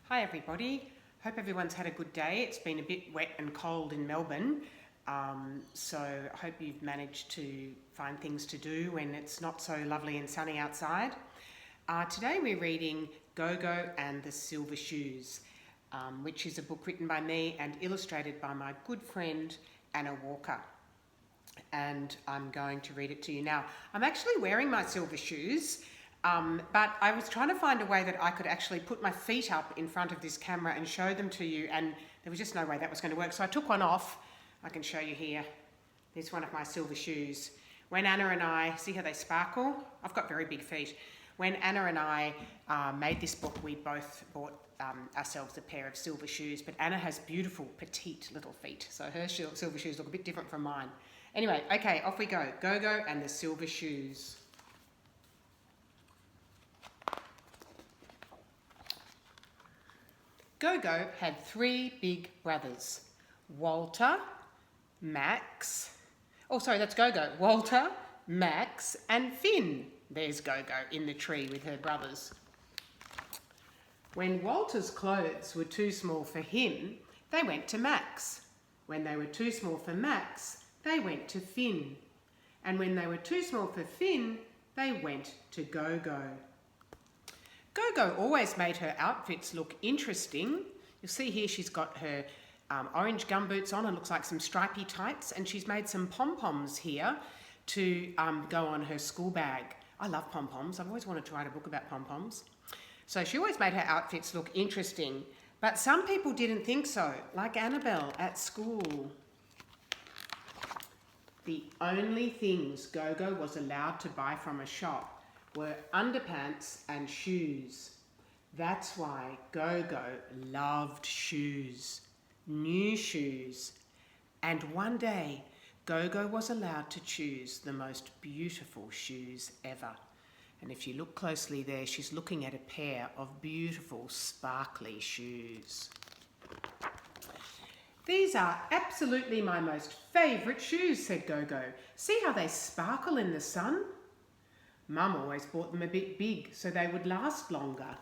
Hi everybody, hope everyone's had a good day. It's been a bit wet and cold in Melbourne, so I hope you've managed to find things to do when it's not so lovely and sunny outside. Today we're reading Go-Go and the Silver Shoes, which is a book written by me and illustrated by my good friend Anna Walker. And I'm going to read it to you now. I'm actually wearing my silver shoes, but I was trying to find a way that I could actually put my feet up in front of this camera and show them to you, and there was just no way that was going to work. So I took one off. I can show you here. There's one of my silver shoes. When Anna and I, see how they sparkle? I've got very big feet. When Anna and I made this book, we both bought ourselves a pair of silver shoes, but Anna has beautiful, petite little feet, so her silver shoes look a bit different from mine. Anyway, okay, off we go. Go-Go and the Silver Shoes. Go-Go had three big brothers. Walter, Max, that's Go-Go. Walter, Max and Finn. There's Go-Go in the tree with her brothers. When Walter's clothes were too small for him, they went to Max. When they were too small for Max, they went to Finn. And when they were too small for Finn, they went to Go-Go. Go-Go always made her outfits look interesting. You'll see here she's got her orange gumboots on and looks like some stripy tights, and she's made some pom-poms here to go on her school bag. I love pom-poms. I've always wanted to write a book about pom-poms. So she always made her outfits look interesting, but some people didn't think so, like Annabelle at school. The only things Go-Go was allowed to buy from a shop were underpants and shoes. That's why Go-Go loved shoes, new shoes. And one day, Go-Go was allowed to choose the most beautiful shoes ever. And if you look closely there, she's looking at a pair of beautiful, sparkly shoes. These are absolutely my most favourite shoes, said Go-Go. See how they sparkle in the sun? Mum always bought them a bit big so they would last longer.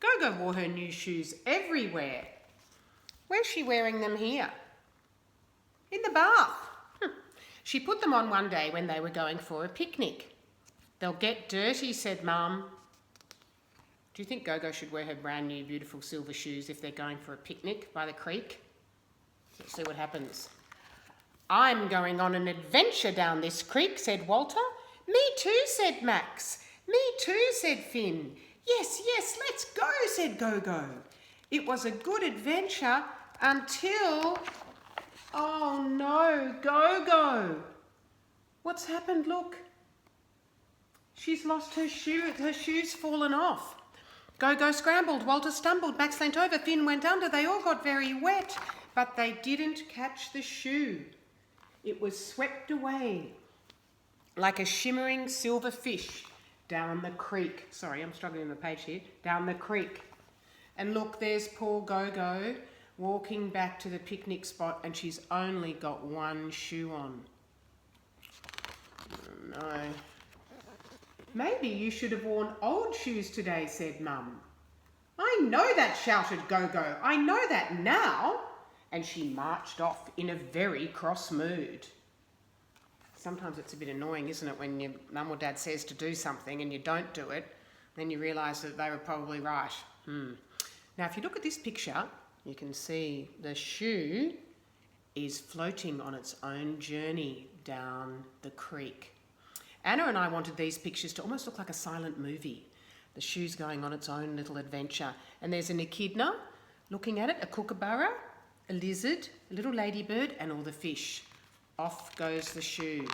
Go-Go wore her new shoes everywhere. Where's she wearing them here? In the bath. She put them on one day when they were going for a picnic. They'll get dirty, said Mum. Do you think Go-Go should wear her brand new beautiful silver shoes if they're going for a picnic by the creek? Let's see what happens. I'm going on an adventure down this creek, said Walter. Me too, said Max. Me too, said Finn. Yes, let's go, said Go-Go. It was a good adventure until... Oh no, Go-Go. What's happened? Look. She's lost her shoe. Her shoe's fallen off. Go-Go scrambled. Walter stumbled. Max leant over. Finn went under. They all got very wet, but they didn't catch the shoe. It was swept away like a shimmering silver fish down the creek. Sorry, I'm struggling with the page here. Down the creek. And look, there's poor Go-Go walking back to the picnic spot, and she's only got one shoe on. Oh no. Maybe you should have worn old shoes today, said Mum. I know that, shouted Go-Go. I know that now. And she marched off in a very cross mood. Sometimes it's a bit annoying, isn't it, when your mum or dad says to do something and you don't do it, then you realise that they were probably right. Now, if you look at this picture, you can see the shoe is floating on its own journey down the creek. Anna and I wanted these pictures to almost look like a silent movie. The shoe's going on its own little adventure. And there's an echidna looking at it, a kookaburra, a lizard, a little ladybird, and all the fish. Off goes the shoe.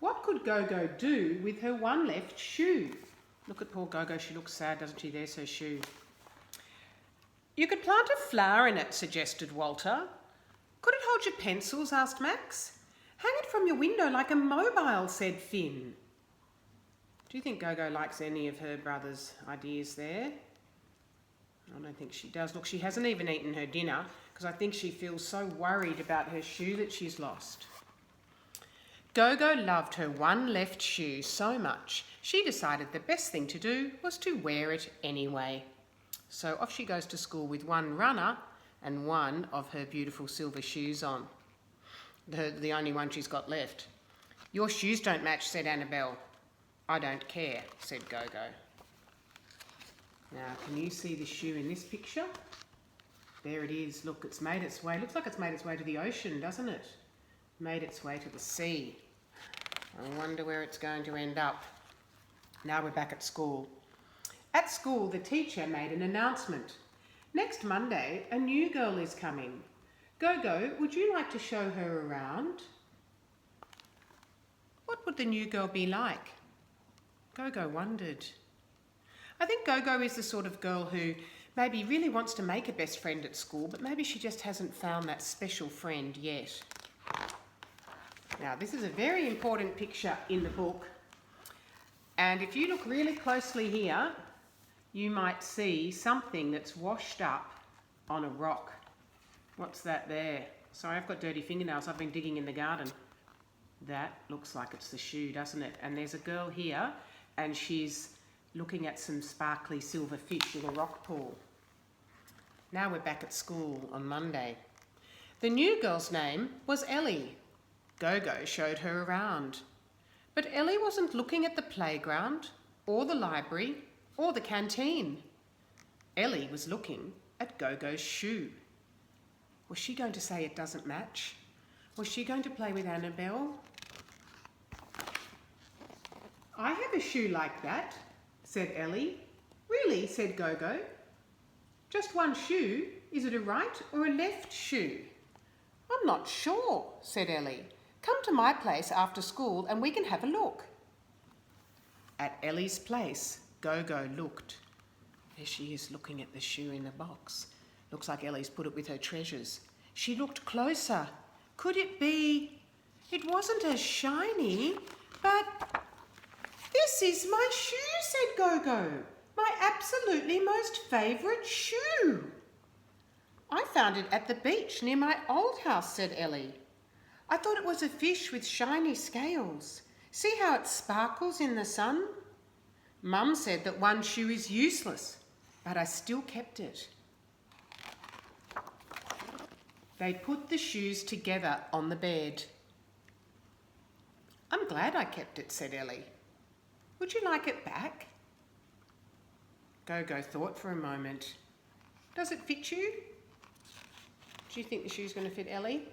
What could Go-Go do with her one left shoe? Look at poor Go-Go, she looks sad, doesn't she? There's her shoe. You could plant a flower in it, suggested Walter. Could it hold your pencils? Asked Max. Hang it from your window like a mobile, said Finn. Do you think Go-Go likes any of her brother's ideas there? I don't think she does. Look, she hasn't even eaten her dinner because I think she feels so worried about her shoe that she's lost. Gogo loved her one left shoe so much, she decided the best thing to do was to wear it anyway. So off she goes to school with one runner and one of her beautiful silver shoes on. The only one she's got left. "Your shoes don't match," said Annabelle. "I don't care," said Gogo. Now, can you see the shoe in this picture? There it is. Look, it's made its way. Looks like it's made its way to the ocean, doesn't it? Made its way to the sea. I wonder where it's going to end up. Now we're back at school. At school, the teacher made an announcement. "Next Monday, a new girl is coming. Gogo, would you like to show her around?" What would the new girl be like? Gogo wondered. I think Gogo is the sort of girl who maybe really wants to make a best friend at school, but maybe she just hasn't found that special friend yet. Now, this is a very important picture in the book. And if you look really closely here, you might see something that's washed up on a rock. What's that there? Sorry, I've got dirty fingernails. I've been digging in the garden. That looks like it's the shoe, doesn't it? And there's a girl here, and she's looking at some sparkly silver fish in a rock pool. Now we're back at school on Monday. The new girl's name was Ellie. Gogo showed her around. But Ellie wasn't looking at the playground, or the library, or the canteen. Ellie was looking at Gogo's shoe. Was she going to say it doesn't match? Was she going to play with Annabelle? "I have a shoe like that," said Ellie. "Really?" said Gogo. "Just one shoe? Is it a right or a left shoe?" "I'm not sure," said Ellie. "Come to my place after school and we can have a look." At Ellie's place, Gogo looked. There she is looking at the shoe in the box. Looks like Ellie's put it with her treasures. She looked closer. Could it be? It wasn't as shiny, but... "This is my shoe," said Gogo. "My absolutely most favourite shoe." "I found it at the beach near my old house," said Ellie. "I thought it was a fish with shiny scales. See how it sparkles in the sun? Mum said that one shoe is useless, but I still kept it." They put the shoes together on the bed. "I'm glad I kept it," said Ellie. "Would you like it back?" Gogo thought for a moment. "Does it fit you?" Do you think the shoe's going to fit Ellie?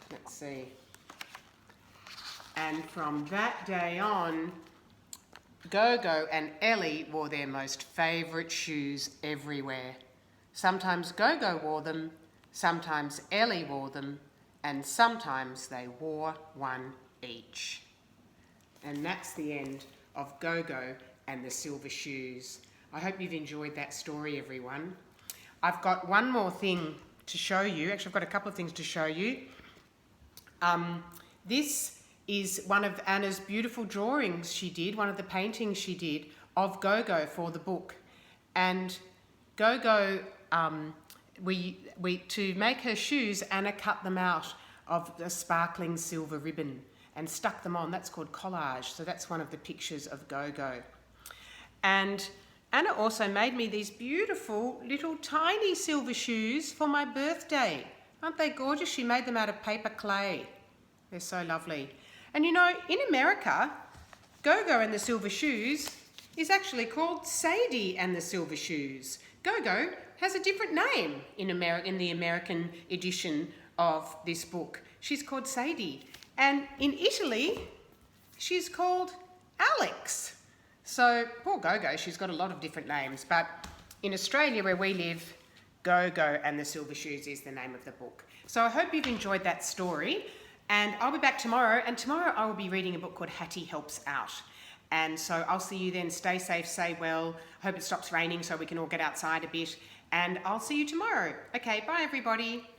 Let's see. And from that day on, Gogo and Ellie wore their most favourite shoes everywhere. Sometimes Gogo wore them, sometimes Ellie wore them, and sometimes they wore one each. And that's the end of Gogo and the silver shoes. I hope you've enjoyed that story, everyone. I've got one more thing to show you. Actually, I've got a couple of things to show you. This is one of Anna's beautiful drawings she did, one of the paintings she did of Gogo for the book. And Gogo, to make her shoes, Anna cut them out of a sparkling silver ribbon and stuck them on. That's called collage. So that's one of the pictures of Gogo. And Anna also made me these beautiful little tiny silver shoes for my birthday. Aren't they gorgeous? She made them out of paper clay. They're so lovely. And you know, in America, Gogo and the Silver Shoes is actually called Sadie and the Silver Shoes. Gogo has a different name in the American edition of this book. She's called Sadie. And in Italy, she's called Alex. So poor Gogo, she's got a lot of different names. But in Australia, where we live, Gogo and the Silver Shoes is the name of the book. So I hope you've enjoyed that story. And I'll be back tomorrow. And tomorrow I will be reading a book called Hattie Helps Out. And so I'll see you then. Stay safe, stay well. Hope it stops raining so we can all get outside a bit. And I'll see you tomorrow. Okay, bye everybody.